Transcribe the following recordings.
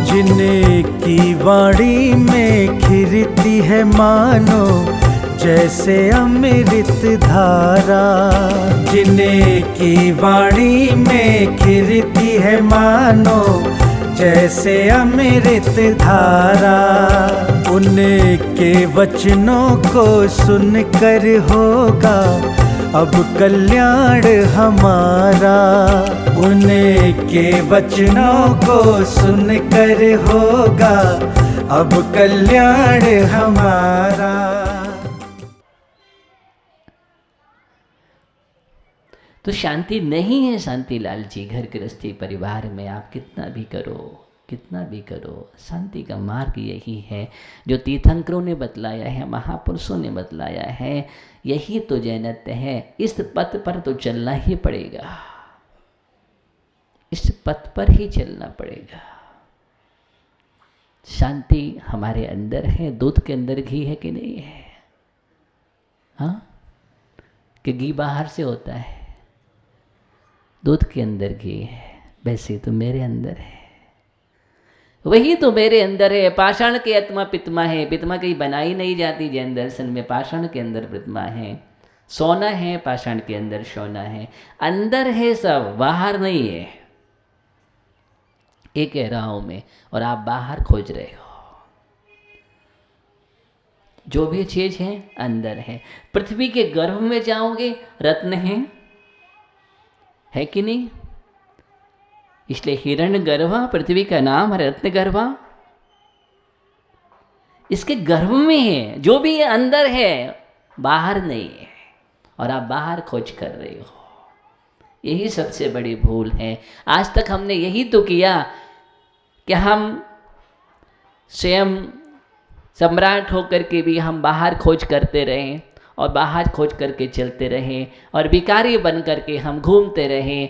जिनकी वाणी में खिरती है मानो जैसे अमृत धारा, जिनकी वाणी में खिरती है मानो जैसे अमृत धारा, उनके वचनों को सुनकर होगा अब कल्याण हमारा, उनके वचनों को सुनकर होगा अब कल्याण हमारा। तो शांति नहीं है शांतिलाल जी। घर गृहस्थी परिवार में आप कितना भी करो, शांति का मार्ग यही है जो तीर्थंकरों ने बतलाया है, महापुरुषों ने बतलाया है, यही तो जैनत्य है। इस पथ पर तो चलना ही पड़ेगा, इस पथ पर ही चलना पड़ेगा। शांति हमारे अंदर है। दूध के अंदर घी है कि नहीं है? हाँ, कि घी बाहर से होता है? दूध के अंदर घी है, वैसे तो मेरे अंदर है, वही तो मेरे अंदर है। पाषाण के आत्मा पित्मा है, पित्मा कहीं बनाई नहीं जाती जैन दर्शन में, पाषाण के अंदर पित्मा है। सोना है, पाषाण के अंदर सोना है, अंदर है सब, बाहर नहीं है। ये कह रहा हूं मैं, और आप बाहर खोज रहे हो। जो भी चीज है अंदर है। पृथ्वी के गर्भ में जाओगे, रत्न है कि नहीं? इसलिए हिरण्य गर्भा पृथ्वी का नाम है, रत्न गर्भा इसके गर्भ में है। जो भी अंदर है बाहर नहीं है, और आप बाहर खोज कर रहे हो। यही सबसे बड़ी भूल है। आज तक हमने यही तो किया कि हम स्वयं सम्राट होकर के भी हम बाहर खोज करते रहे, और बाहर खोज करके चलते रहे, और भिखारी बन करके हम घूमते रहे,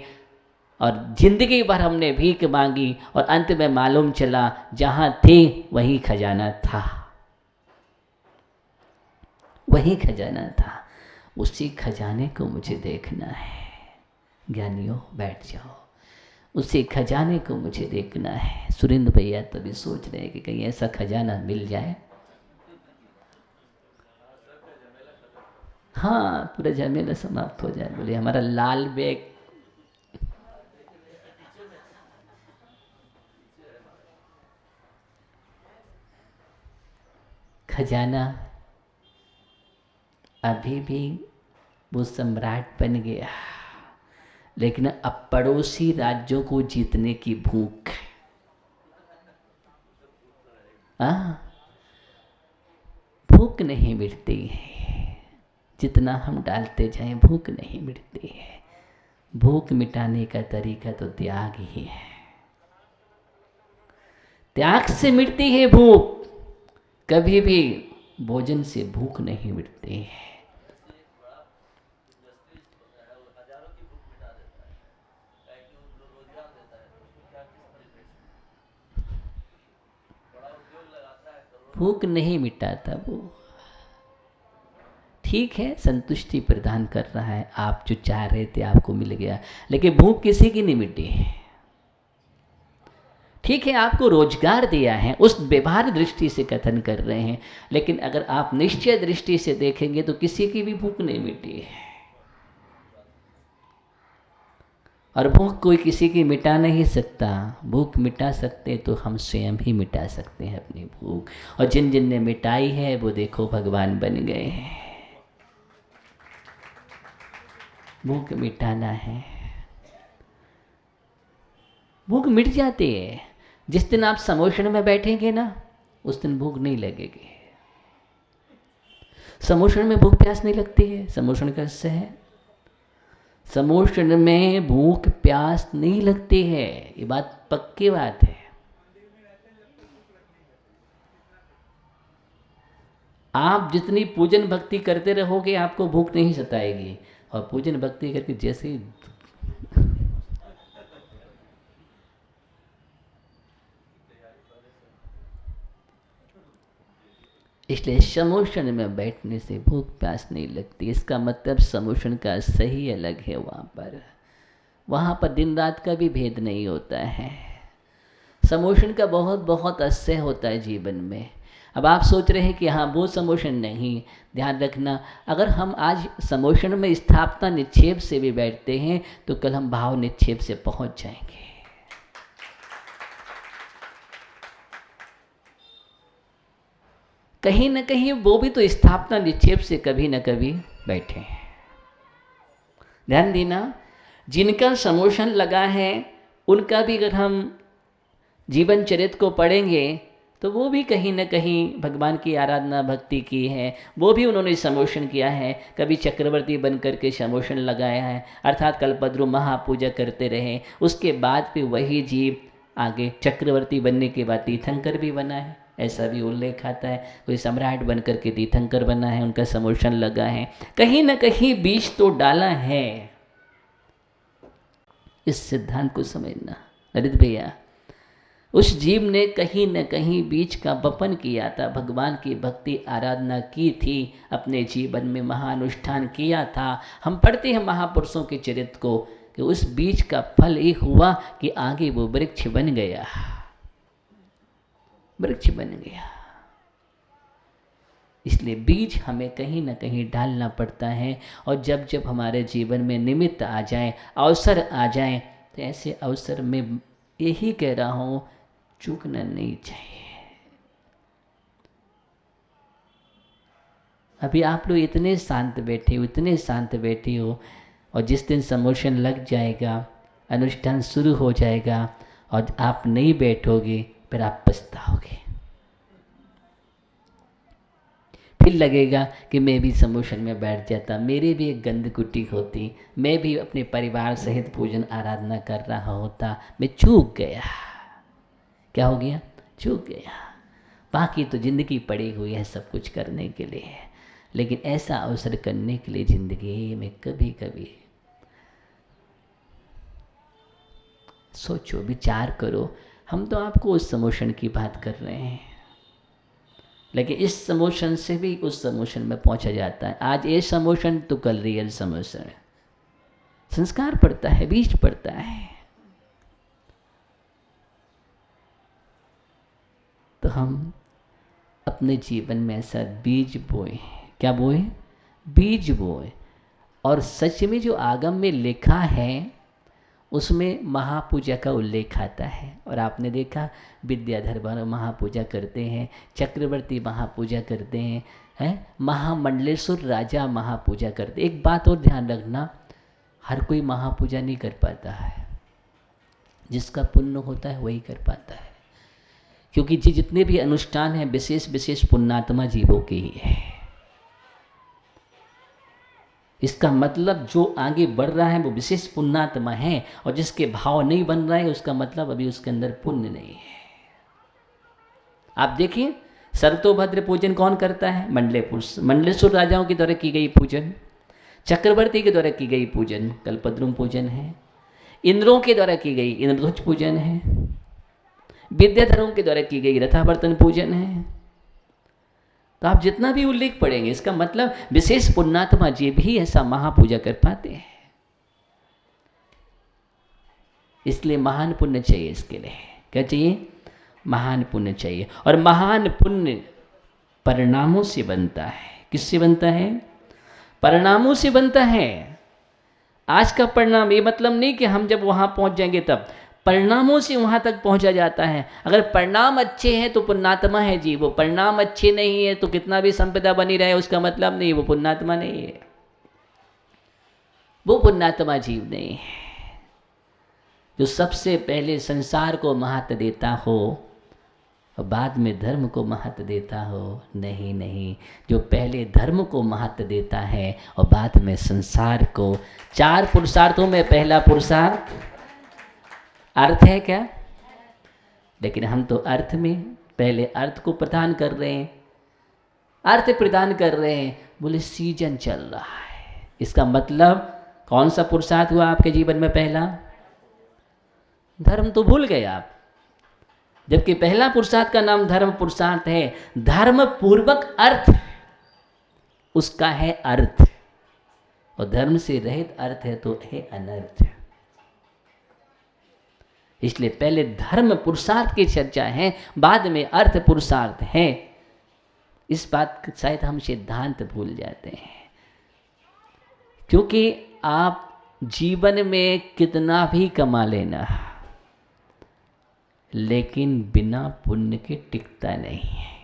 और जिंदगी भर हमने भीख मांगी, और अंत में मालूम चला जहाँ थे वही खजाना था, वही खजाना था। उसी खजाने को मुझे देखना है। ज्ञानियों बैठ जाओ, उसी खजाने को मुझे देखना है। सुरेंद्र भैया तभी सोच रहे हैं कि कहीं ऐसा खजाना मिल जाए। हाँ, पूरा झमेला समाप्त हो जाए। बोले हमारा लाल बैग खजाना अभी भी वो सम्राट बन गया, लेकिन अब पड़ोसी राज्यों को जीतने की भूख। भूख नहीं मिटती है, जितना हम डालते जाएं भूख नहीं मिटती है। भूख मिटाने का तरीका तो त्याग ही है। त्याग से मिटती है भूख, कभी भी भोजन से भूख नहीं मिटती है। भूख नहीं मिटाता वो। ठीक है, संतुष्टि प्रदान कर रहा है, आप जो चाह रहे थे आपको मिल गया, लेकिन भूख किसी की नहीं मिटी है। ठीक है, आपको रोजगार दिया है, उस व्यवहार दृष्टि से कथन कर रहे हैं, लेकिन अगर आप निश्चय दृष्टि से देखेंगे तो किसी की भी भूख नहीं मिटी है। और भूख कोई किसी की मिटा नहीं सकता। भूख मिटा सकते तो हम स्वयं ही मिटा सकते हैं अपनी भूख, और जिन जिन ने मिटाई है वो देखो भगवान बन गए हैं। भूख मिटाना है, भूख मिट जाती है। जिस दिन आप समोषण में बैठेंगे ना, उस दिन भूख नहीं लगेगी। समोषण में भूख प्यास नहीं लगती है। समोषण का अर्थ है, समोषण में भूख प्यास नहीं लगती है। ये बात पक्की बात है। आप जितनी पूजन भक्ति करते रहोगे आपको भूख नहीं सताएगी, और पूजन भक्ति करके जैसे ही इसलिए समोशन में बैठने से भूख प्यास नहीं लगती। इसका मतलब समोशन का सही अलग है। वहाँ पर दिन रात का भी भेद नहीं होता है। समोशन का बहुत बहुत असह्य होता है जीवन में। अब आप सोच रहे हैं कि हाँ वो समोशन नहीं, ध्यान रखना, अगर हम आज समोशन में स्थापना निक्षेप से भी बैठते हैं तो कल हम भाव निक्षेप से पहुँच जाएंगे। कहीं न कहीं वो भी तो स्थापना निक्षेप से कभी न कभी बैठे हैं। ध्यान देना, जिनका समोशन लगा है उनका भी अगर हम जीवन चरित्र को पढ़ेंगे तो वो भी कहीं न कहीं भगवान की आराधना भक्ति की है, वो भी उन्होंने समोशन किया है। कभी चक्रवर्ती बन करके समोशन लगाया है, अर्थात कल्पद्रु महापूजा करते रहे। उसके बाद भी वही जीव आगे चक्रवर्ती बनने के बाद तीर्थंकर भी बना है, ऐसा भी उल्लेख आता है। कोई सम्राट बन करके तीर्थंकर बना है, उनका समोशन लगा है। कहीं न कहीं बीज तो डाला है। इस सिद्धांत को समझना ललित भैया, उस जीव ने कहीं न कहीं बीज का वपन किया था, भगवान की भक्ति आराधना की थी, अपने जीवन में महानुष्ठान किया था। हम पढ़ते हैं महापुरुषों के चरित्र को कि उस बीज का फल एक हुआ कि आगे वो वृक्ष बन गया, वृक्ष बन गया। इसलिए बीज हमें कहीं ना कहीं डालना पड़ता है। और जब जब हमारे जीवन में निमित्त आ जाए, अवसर आ जाए, तो ऐसे अवसर में यही कह रहा हूँ, चूकना नहीं चाहिए। अभी आप लोग इतने शांत बैठे हो, इतने शांत बैठे हो, और जिस दिन समोशन लग जाएगा, अनुष्ठान शुरू हो जाएगा और आप नहीं बैठोगे, फिर आप पछताओगे। फिर लगेगा कि मैं भी समोशन में बैठ जाता, मेरी भी एक गंध कुटी होती, मैं भी अपने परिवार सहित पूजन आराधना कर रहा होता, मैं चूक गया। क्या हो गया? चूक गया। बाकी तो जिंदगी पड़ी हुई है सब कुछ करने के लिए, लेकिन ऐसा अवसर करने के लिए जिंदगी में कभी कभी सोचो, विचार करो। हम तो आपको उस समोशन की बात कर रहे हैं, लेकिन इस समोशन से भी उस समोशन में पहुंचा जाता है। आज ये समोशन तो कल रियल समोशन। संस्कार पड़ता है, बीज पड़ता है। तो हम अपने जीवन में ऐसा बीज बोए। क्या बोए? बीज बोए। और सच में जो आगम में लिखा है उसमें महापूजा का उल्लेख आता है। और आपने देखा विद्याधर महापूजा करते हैं, चक्रवर्ती महापूजा करते हैं, महामंडलेश्वर राजा महापूजा करते। एक बात और ध्यान रखना, हर कोई महापूजा नहीं कर पाता है, जिसका पुण्य होता है वही कर पाता है। क्योंकि जितने भी अनुष्ठान हैं विशेष विशेष पुण्यात्मा जीवों के ही है। इसका मतलब जो आगे बढ़ रहा है वो विशेष पुण्यात्मा है, और जिसके भाव नहीं बन रहा है उसका मतलब अभी उसके अंदर पुण्य नहीं है। आप देखिए, सरतोभद्र पूजन कौन करता है? मंडलेश्वर राजाओं के द्वारा की गई पूजन, चक्रवर्ती के द्वारा की गई पूजन कल्पद्रुम पूजन है, इंद्रों के द्वारा की गई इंद्रध्वज पूजन है, विद्याधरों के द्वारा की गई रथावर्तन पूजन है। तो आप जितना भी उल्लेख पढ़ेंगे, इसका मतलब विशेष पुण्यात्मा जी भी ऐसा महापूजा कर पाते हैं। इसलिए महान पुण्य चाहिए। इसके लिए क्या चाहिए? महान पुण्य चाहिए। और महान पुण्य परिणामों से बनता है। किससे बनता है? परिणामों से बनता है। आज का परिणाम ये मतलब नहीं कि हम जब वहां पहुंच जाएंगे तब, परिणामों से वहाँ तक पहुँचा जाता है। अगर परिणाम अच्छे हैं तो पुण्यात्मा है जी, वो परिणाम अच्छे नहीं है तो कितना भी संपदा बनी रहे उसका मतलब नहीं, वो पुण्यात्मा नहीं है, वो पुण्यात्मा जीव नहीं है। जो सबसे पहले संसार को महत्व देता हो और बाद में धर्म को महत्व देता हो, नहीं नहीं, जो पहले धर्म को महत्व देता है और बाद में संसार को। 4 पुरुषार्थों में पहला पुरुषार्थ अर्थ है क्या? लेकिन हम तो अर्थ में पहले अर्थ को प्रदान कर रहे हैं, अर्थ प्रदान कर रहे हैं। बोले सीजन चल रहा है, इसका मतलब कौन सा पुरुषार्थ हुआ आपके जीवन में? पहला धर्म तो भूल गए आप, जबकि पहला पुरुषार्थ का नाम धर्म पुरुषार्थ है। धर्म पूर्वक अर्थ उसका है अर्थ, और धर्म से रहित अर्थ है तो है अनर्थ। इसलिए पहले धर्म पुरुषार्थ की चर्चा है, बाद में अर्थ पुरुषार्थ है। इस बात का शायद हम सिद्धांत भूल जाते हैं, क्योंकि आप जीवन में कितना भी कमा लेना, लेकिन बिना पुण्य के टिकता नहीं है।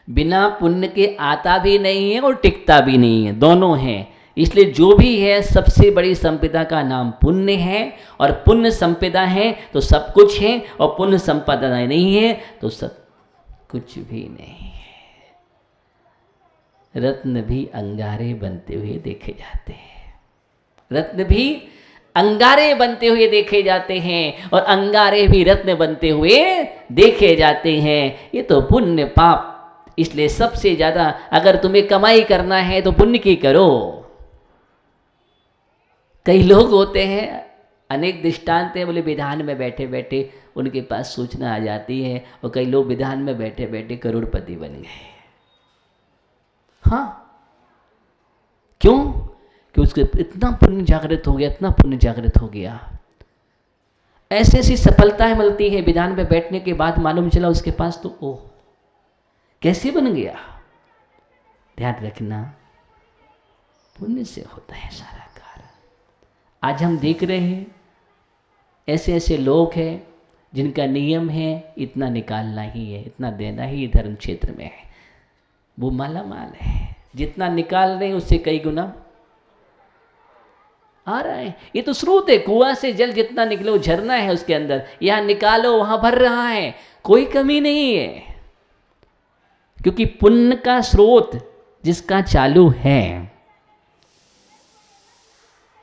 बिना पुण्य के आता भी नहीं है और टिकता भी नहीं है, दोनों हैं। इसलिए जो भी है, सबसे बड़ी संपदा का नाम पुण्य है, और पुण्य संपदा है तो सब कुछ है, और पुण्य संपदा नहीं है तो सब कुछ भी नहीं है। रत्न भी अंगारे बनते हुए देखे जाते हैं, रत्न भी अंगारे बनते हुए देखे जाते हैं, और अंगारे भी रत्न बनते हुए देखे जाते हैं। ये तो पुण्य पाप। इसलिए सबसे ज़्यादा अगर तुम्हें कमाई करना है तो पुण्य की करो। कई लोग होते हैं, अनेक दृष्टांत हैं, बोले विधान में बैठे बैठे उनके पास सूचना आ जाती है, और कई लोग विधान में बैठे बैठे करोड़पति बन गए। हाँ, क्यों? कि उसके इतना पुण्य जागृत हो गया, इतना पुण्य जागृत हो गया। ऐसी ऐसी सफलताएं मिलती है विधान में बैठने के बाद, मालूम चला उसके पास तो ओह कैसे बन गया। ध्यान रखना, पुण्य से होता है सारा कार्य। आज हम देख रहे हैं ऐसे ऐसे लोग हैं जिनका नियम है इतना निकालना ही है, इतना देना ही धर्म क्षेत्र में है। वो माला माल है, जितना निकाल रहे हैं उससे कई गुना आ रहा है। ये तो स्रोत है, कुआं से जल जितना निकले वो झरना है उसके अंदर, यहाँ निकालो वहाँ भर रहा है, कोई कमी नहीं है। क्योंकि पुण्य का स्रोत जिसका चालू है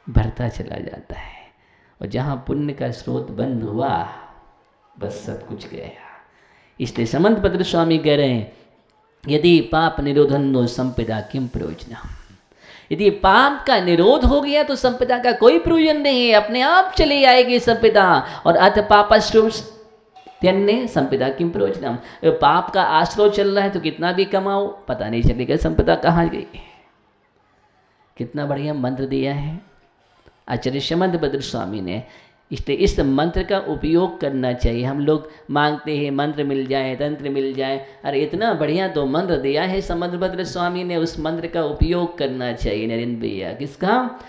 भरता चला जाता है, और जहाँ पुण्य का स्रोत बंद हुआ बस सब कुछ गया। इसलिए समंतभद्र स्वामी कह रहे हैं, यदि पाप निरोधनो संपदा किम प्रयोजन। यदि पाप का निरोध हो गया तो संपदा का कोई प्रयोजन नहीं है, अपने आप चली आएगी संपदा। और अथ पापस्त्य संपदा किम प्रयोजनम। पाप का आश्रय चल रहा है तो कितना भी कमाओ पता नहीं चलेगा संपदा कहाँ गई। कितना बढ़िया मंत्र दिया है आचार्य समंतभद्र स्वामी ने। इसलिए इस मंत्र का उपयोग करना चाहिए। हम लोग मांगते हैं मंत्र मिल जाए, तंत्र मिल जाए, अरे इतना बढ़िया तो मंत्र दिया है समंतभद्र स्वामी ने, उस मंत्र का उपयोग करना चाहिए नरेंद्र भैया। किसका?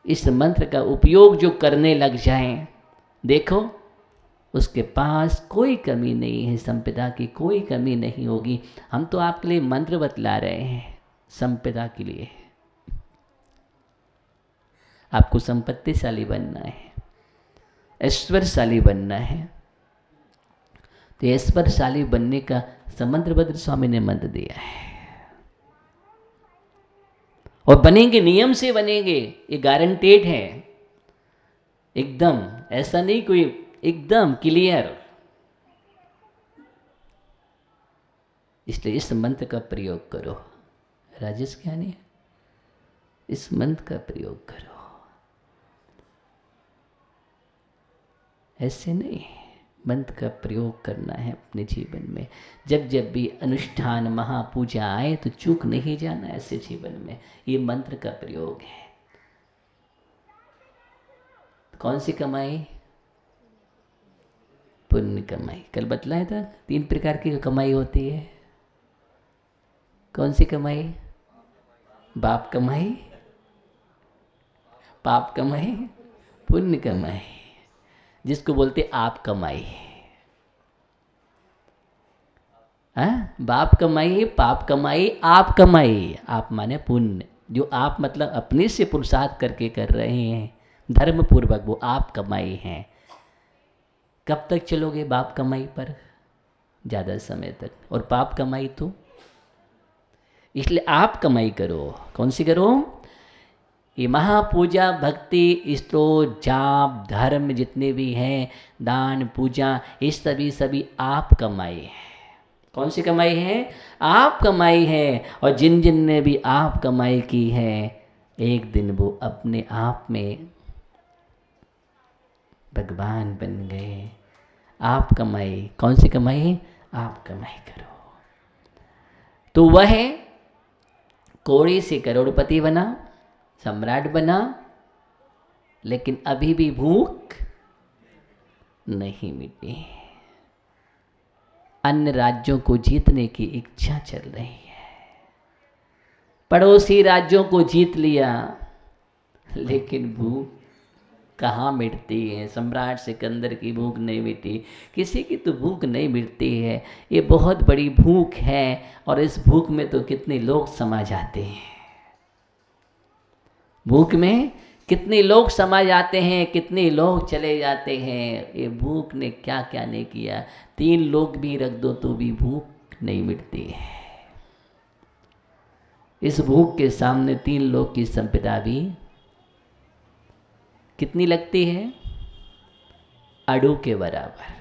इस मंत्र का उपयोग जो करने लग जाए, देखो उसके पास कोई कमी नहीं है, संपदा की कोई कमी नहीं होगी। हम तो आपके लिए मंत्र बतला रहे हैं संपदा के लिए। आपको संपत्तिशाली बनना है, ऐश्वर्यशाली बनना है, तो ऐश्वर्यशाली बनने का समंतभद्र स्वामी ने मंत्र दिया है। और बनेंगे, नियम से बनेंगे, ये गारंटेड है एकदम। ऐसा नहीं कोई, एकदम क्लियर। इसलिए इस मंत्र का प्रयोग करो। राजेश ज्ञानी, इस मंत्र का प्रयोग करो। ऐसे नहीं, मंत्र का प्रयोग करना है अपने जीवन में। जब जब भी अनुष्ठान महापूजा आए तो चूक नहीं जाना ऐसे जीवन में। ये मंत्र का प्रयोग है। कौन सी कमाई? पुण्य कमाई। कल बतलाया था 3 प्रकार की कमाई होती है। कौन सी कमाई? बाप कमाई, पाप कमाई, पुण्य कमाई, जिसको बोलते आप कमाई। बाप कमाई, पाप कमाई, आप कमाई। आप माने पुण्य, जो आप मतलब अपने से पुरुषार्थ करके कर रहे हैं धर्म पूर्वक, वो आप कमाई हैं। कब तक चलोगे बाप कमाई पर? ज़्यादा समय तक। और पाप कमाई तो, इसलिए आप कमाई करो। कौन सी करो? ये महापूजा, भक्ति, स्तोत्र, जाप, धर्म जितने भी हैं, दान, पूजा, ये सभी आप कमाई है। कौन सी कमाई है? आप कमाई है। और जिन जिन ने भी आप कमाई की है, एक दिन वो अपने आप में भगवान बन गए। आप कमाई, कौन सी कमाई? आप कमाई करो। तो वह कौड़ी से करोड़पति बना, सम्राट बना, लेकिन अभी भी भूख नहीं मिटी। अन्य राज्यों को जीतने की इच्छा चल रही है। पड़ोसी राज्यों को जीत लिया, लेकिन भूख कहाँ मिटती है? सम्राट सिकंदर की भूख नहीं मिटी, किसी की तो भूख नहीं मिटती है। ये बहुत बड़ी भूख है, और इस भूख में तो कितने लोग समा जाते हैं। भूख में कितने लोग समा जाते हैं, कितने लोग चले जाते हैं। ये भूख ने क्या क्या नहीं किया। 3 लोग भी रख दो तो भी भूख नहीं मिटती है। इस भूख के सामने 3 लोग की संपदा भी कितनी लगती है? अड़ू के बराबर।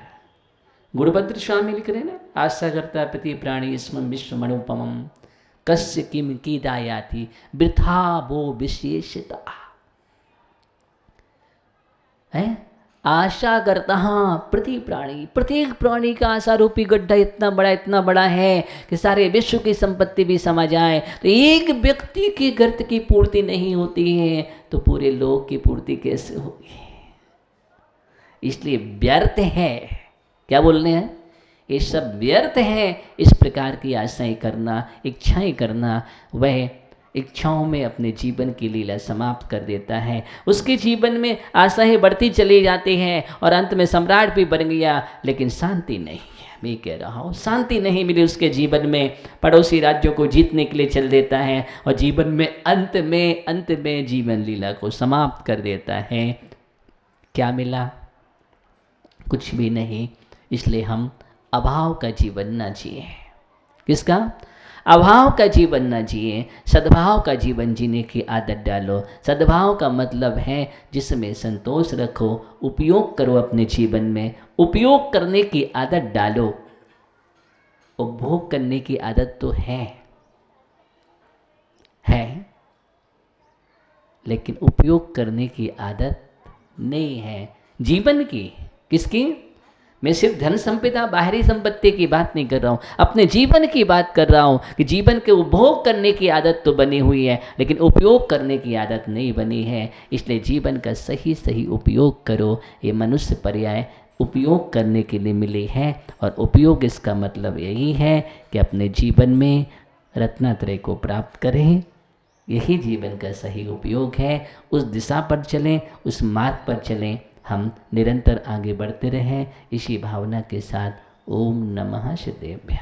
गुणभद्र स्वामी लिख रहे ना, आशा करता प्रति प्राणी स्मम विश्व अनुपमम कस्य किम की दायाति वृथा वो विशेषता है। आशा करता, हाँ, प्रति प्राणी, प्रत्येक प्राणी का आशा रूपी गड्ढा इतना बड़ा है कि सारे विश्व की संपत्ति भी समा जाए तो एक व्यक्ति के गर्त की पूर्ति नहीं होती है, तो पूरे लोक की पूर्ति कैसे होगी? इसलिए व्यर्थ है। क्या बोलने हैं? ये सब व्यर्थ है। इस प्रकार की आशाएं करना, इच्छाएं करना, वह इच्छाओं में अपने जीवन की लीला समाप्त कर देता है। उसके जीवन में आशाएं बढ़ती चली जाती हैं और अंत में सम्राट भी बन गया, लेकिन शांति नहीं है। मैं कह रहा हूँ, शांति नहीं मिली उसके जीवन में। पड़ोसी राज्यों को जीतने के लिए चल देता है और जीवन में अंत में जीवन लीला को समाप्त कर देता है। क्या मिला? कुछ भी नहीं। इसलिए हम अभाव का जीवन न जिए। किसका? अभाव का जीवन न जिए, सद्भाव का जीवन जीने की आदत डालो। सद्भाव का मतलब है जिसमें संतोष रखो, उपयोग करो अपने जीवन में, उपयोग करने की आदत डालो। उपभोग करने की आदत तो है, लेकिन उपयोग करने की आदत नहीं है जीवन की। किसकी? मैं सिर्फ धन संपदा, बाहरी संपत्ति की बात नहीं कर रहा हूँ, अपने जीवन की बात कर रहा हूँ कि जीवन के उपभोग करने की आदत तो बनी हुई है, लेकिन उपयोग करने की आदत नहीं बनी है। इसलिए जीवन का सही उपयोग करो। ये मनुष्य पर्याय उपयोग करने के लिए मिली है, और उपयोग इसका मतलब यही है कि अपने जीवन में रत्नात्रय को प्राप्त करें। यही जीवन का सही उपयोग है। उस दिशा पर चलें, उस मार्ग पर चलें। हम निरंतर आगे बढ़ते रहें इसी भावना के साथ। ओम नमः शिवाय।